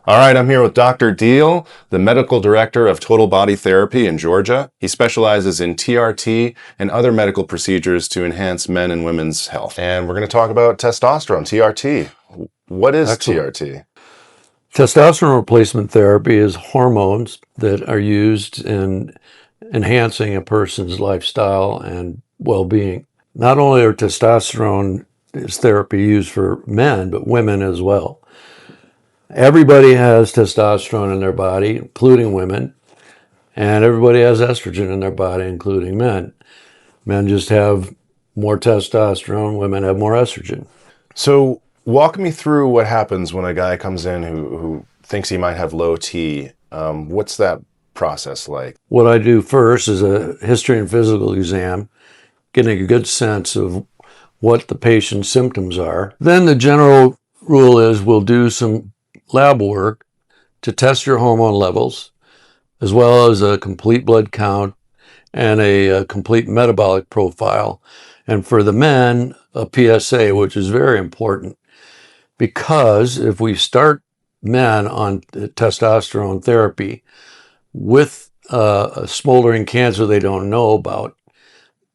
All right, I'm here with Dr. Deal, the medical director of Total Body Therapy in Georgia. He specializes in TRT and other medical procedures to enhance men and women's health. And we're going to talk about testosterone, TRT. What is Excellent. TRT? Testosterone replacement therapy is hormones that are used in enhancing a person's lifestyle and well-being. Not only are testosterone is therapy used for men, but women as well. Everybody has testosterone in their body, including women, and everybody has estrogen in their body, including men. Men just have more testosterone, women have more estrogen. So walk me through what happens when a guy comes in who thinks he might have low T. What's that process like? What I do first is a history and physical exam, getting a good sense of what the patient's symptoms are. Then the general rule is we'll do some lab work to test your hormone levels, as well as a complete blood count and a complete metabolic profile. And for the men, a PSA, which is very important, because if we start men on testosterone therapy with a smoldering cancer they don't know about,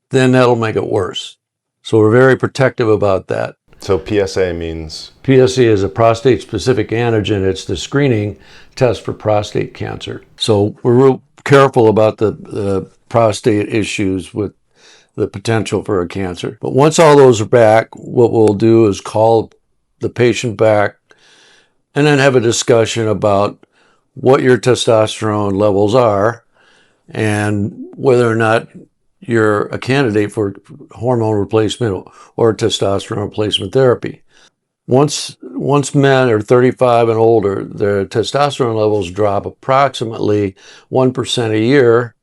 then that'll make it worse. So we're very protective about that. So PSA means? PSA is a prostate-specific antigen. It's the screening test for prostate cancer. So we're real careful about the prostate issues with the potential for a cancer. But once all those are back, what we'll do is call the patient back and then have a discussion about what your testosterone levels are and whether or not you're a candidate for hormone replacement or testosterone replacement therapy. Once men are 35 and older, their testosterone levels drop approximately 1% a year,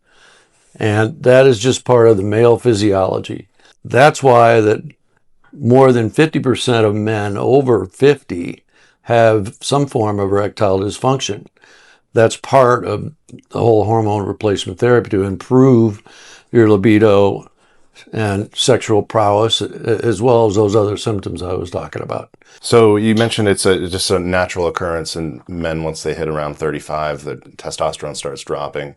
and that is just part of the male physiology. That's why that more than 50% of men over 50 have some form of erectile dysfunction. That's part of the whole hormone replacement therapy to improve your libido and sexual prowess, as well as those other symptoms I was talking about. So you mentioned it's just a natural occurrence in men once they hit around 35, the testosterone starts dropping.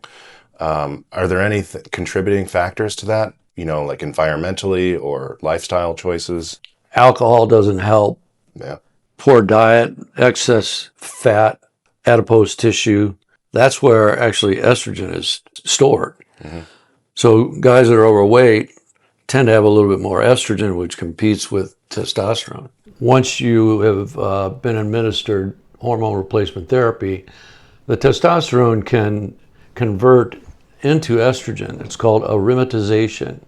Are there any contributing factors to that? You know, like environmentally or lifestyle choices? Alcohol doesn't help. Yeah. Poor diet, excess fat, adipose tissue. That's where actually estrogen is stored. Mm-hmm. So guys that are overweight tend to have a little bit more estrogen, which competes with testosterone. Once you have been administered hormone replacement therapy, the testosterone can convert into estrogen. It's called aromatization.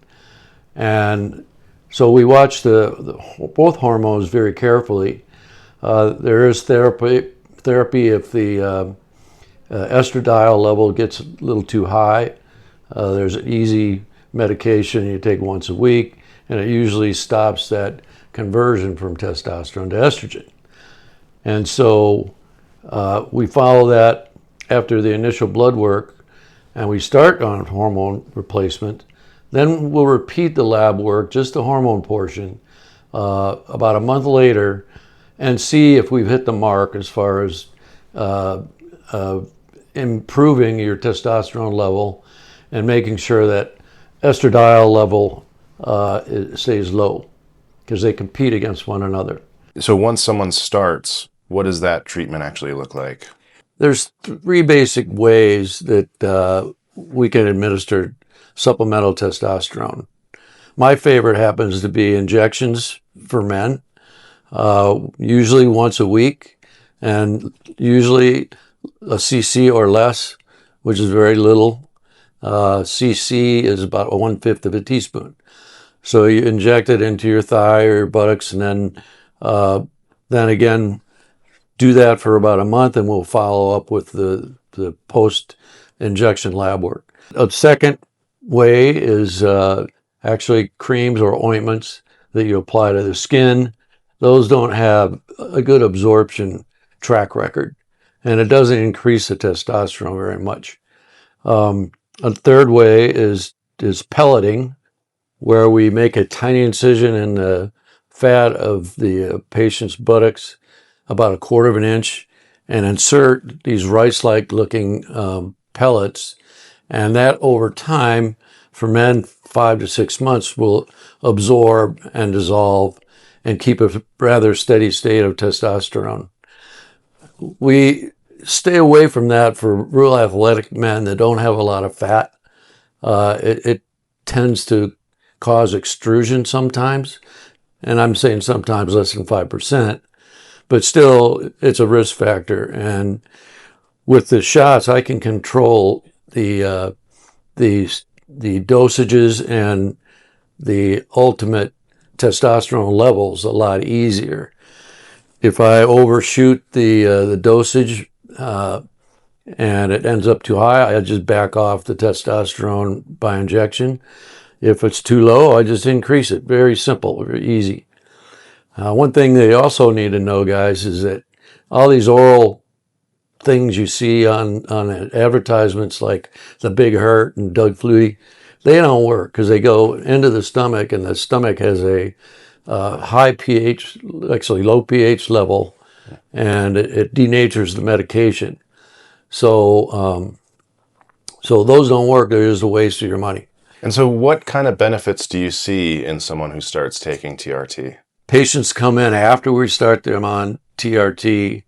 And so we watch both hormones very carefully. There is therapy if the estradiol level gets a little too high. There's an easy medication you take once a week, and it usually stops that conversion from testosterone to estrogen. And so we follow that after the initial blood work, and we start on hormone replacement. Then we'll repeat the lab work, just the hormone portion, about a month later, and see if we've hit the mark as far as improving your testosterone level and making sure that estradiol level stays low, because they compete against one another. So once someone starts, what does that treatment actually look like? There's three basic ways that we can administer supplemental testosterone. My favorite happens to be injections for men, usually once a week, and usually a cc or less, which is very little. cc is about 1/5 of a teaspoon. So you inject it into your thigh or your buttocks, and then again do that for about a month, and we'll follow up with the post-injection lab work. A second way is actually creams or ointments that you apply to the skin. Those don't have a good absorption track record, and it doesn't increase the testosterone very much. A third way is pelleting, where we make a tiny incision in the fat of the patient's buttocks, about 1/4 of an inch, and insert these rice-like looking pellets, and that over time, for men, 5 to 6 months, will absorb and dissolve and keep a rather steady state of testosterone. We stay away from that for real athletic men that don't have a lot of fat. It tends to cause extrusion sometimes, and I'm saying sometimes less than 5%, but still it's a risk factor. And with the shots, I can control the dosages and the ultimate testosterone levels a lot easier. If I overshoot the dosage and it ends up too high, I just back off the testosterone by injection. If it's too low, I just increase it. Very simple, very easy. One thing they also need to know, guys, is that all these oral things you see on advertisements like the Big Hurt and Doug Flutie, they don't work because they go into the stomach, and the stomach has a high pH, actually low pH level, and it denatures the medication. So those don't work. They're just a waste of your money. And so what kind of benefits do you see in someone who starts taking TRT? Patients come in after we start them on TRT,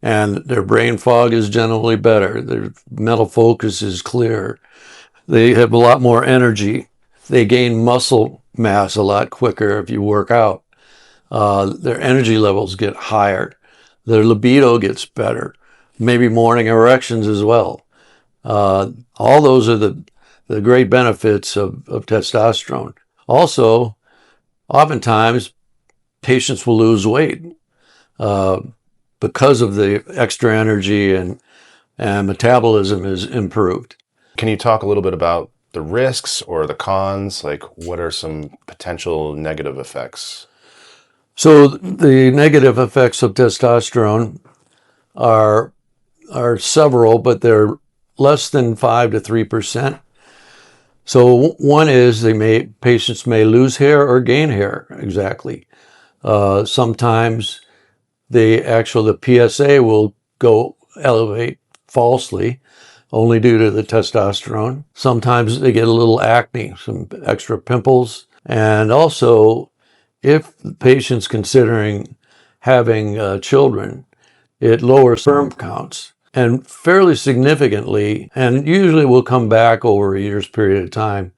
and their brain fog is generally better. Their mental focus is clear. They have a lot more energy. They gain muscle mass a lot quicker if you work out. Their energy levels get higher. Their libido gets better. Maybe morning erections as well. All those are the great benefits of testosterone. Also, oftentimes, patients will lose weight because of the extra energy, and metabolism is improved. Can you talk a little bit about the risks or the cons? Like, what are some potential negative effects? So the negative effects of testosterone are several, but they're less than 5 to 3%. So one is patients may lose hair or gain hair. Exactly. Sometimes the PSA will go elevate falsely, only due to the testosterone. Sometimes they get a little acne, some extra pimples, and also if the patient's considering having children, it lowers sperm counts, and fairly significantly, and usually will come back over a year's period of time.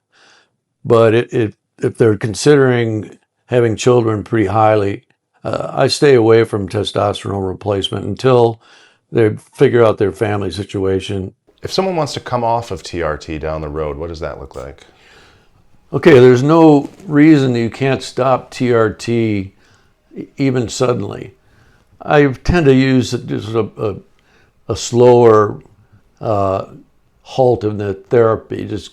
But if they're considering having children pretty highly, I stay away from testosterone replacement until they figure out their family situation. If someone wants to come off of TRT down the road, what does that look like? Okay, there's no reason you can't stop TRT even suddenly. I tend to use just a slower halt in the therapy, just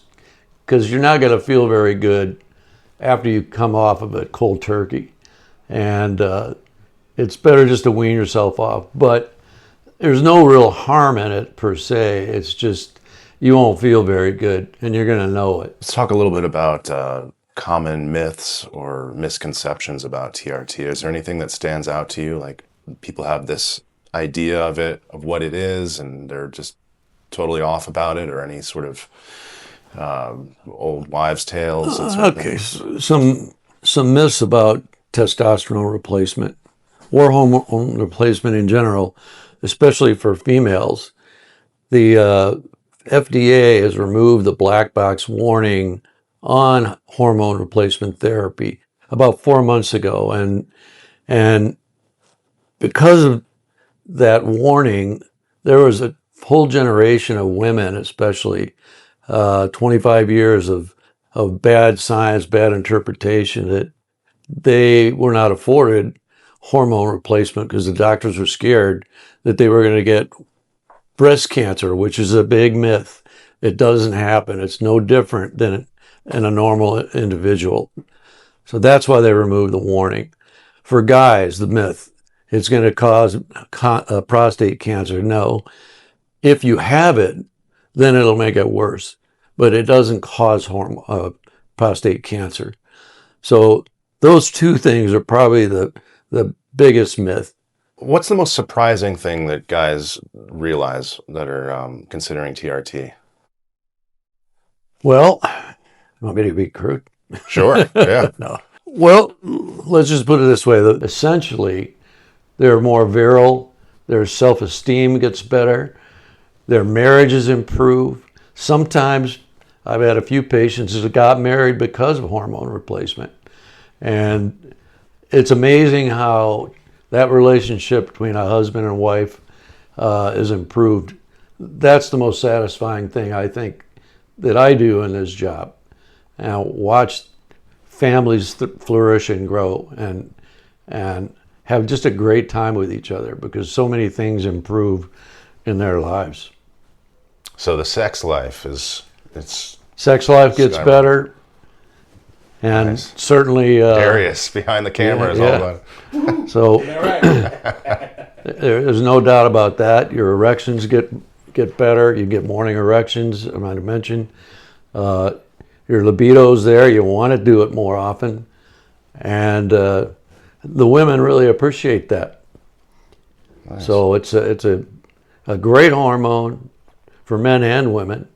because you're not going to feel very good after you come off of it cold turkey. And it's better just to wean yourself off. But there's no real harm in it per se. It's just you won't feel very good, and you're going to know it. Let's talk a little bit about common myths or misconceptions about TRT. Is there anything that stands out to you? Like, people have this idea of it, of what it is, and they're just totally off about it, or any sort of old wives' tales? Okay, some myths about testosterone replacement or hormone replacement in general, especially for females. The FDA has removed the black box warning on hormone replacement therapy about 4 months ago, and because of that warning, there was a whole generation of women, especially 25 years of bad science, bad interpretation, that they were not afforded hormone replacement because the doctors were scared that they were going to get breast cancer, which is a big myth. It doesn't happen. It's no different than in a normal individual. So that's why they removed the warning. For guys, the myth, it's going to cause prostate cancer. No. If you have it, then it'll make it worse. But it doesn't cause prostate cancer. So those two things are probably the biggest myth. What's the most surprising thing that guys realize that are considering TRT? Well, you want me to be crude? Sure. Yeah. No. Well, let's just put it this way. Essentially, they're more virile, their self-esteem gets better, their marriages improve. Sometimes I've had a few patients that got married because of hormone replacement. And it's amazing how that relationship between a husband and wife is improved. That's the most satisfying thing I think that I do in this job. And watch families flourish and grow and have just a great time with each other because so many things improve in their lives. So the sex life it's Sex life gets skyrocketed. better, and Nice. certainly Darius behind the camera is all yeah. about it. So there's no doubt about that. Your erections get better. You get morning erections, I might have mentioned. Your libido's there. You want to do it more often. And the women really appreciate that. Nice. So it's a great hormone for men and women.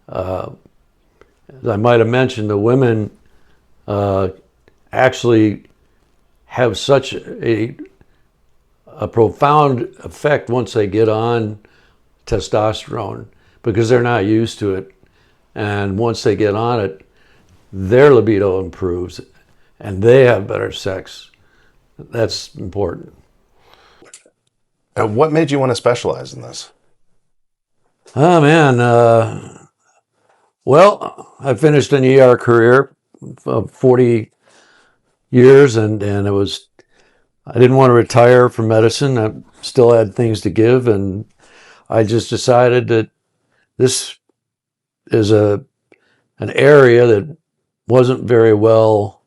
As I might have mentioned, the women actually have such a profound effect once they get on testosterone because they're not used to it. And once they get on it, their libido improves and they have better sex. That's important. What made you want to specialize in this? Oh, man. Well, I finished an ER career of 40 years and I didn't want to retire from medicine. I still had things to give, and I just decided that this is an area that wasn't very well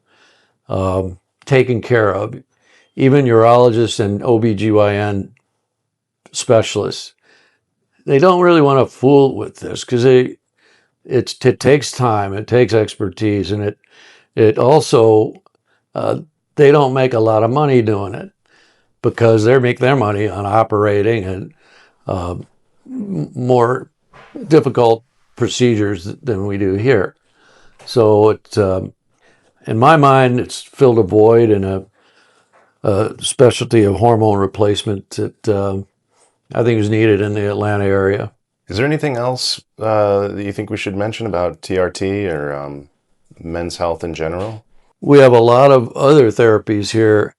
taken care of. Even urologists and OBGYN specialists, they don't really want to fool with this because it takes time, it takes expertise, and it also they don't make a lot of money doing it because they make their money on operating and more difficult procedures than we do here. So in my mind, it's filled a void in a specialty of hormone replacement that I think is needed in the Atlanta area. Is there anything else that you think we should mention about TRT or men's health in general? We have a lot of other therapies here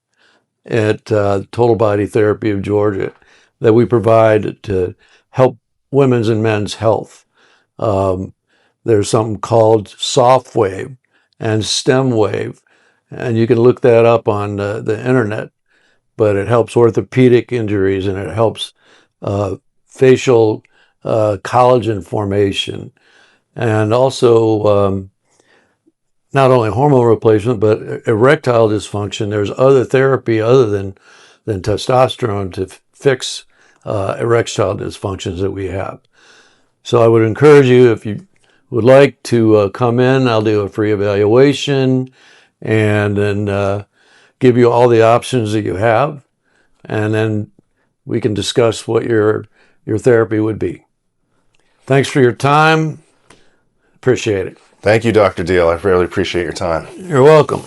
at Total Body Therapy of Georgia that we provide to help women's and men's health. There's something called soft wave and stem wave, and you can look that up on the internet. But it helps orthopedic injuries and it helps facial collagen formation, and also not only hormone replacement but erectile dysfunction. There's other therapy other than testosterone to fix erectile dysfunctions that we have. So I would encourage you, if you would like to come in, I'll do a free evaluation and then give you all the options that you have, and then we can discuss what your therapy would be. Thanks for your time. Appreciate it. Thank you, Dr. Deal. I really appreciate your time. You're welcome.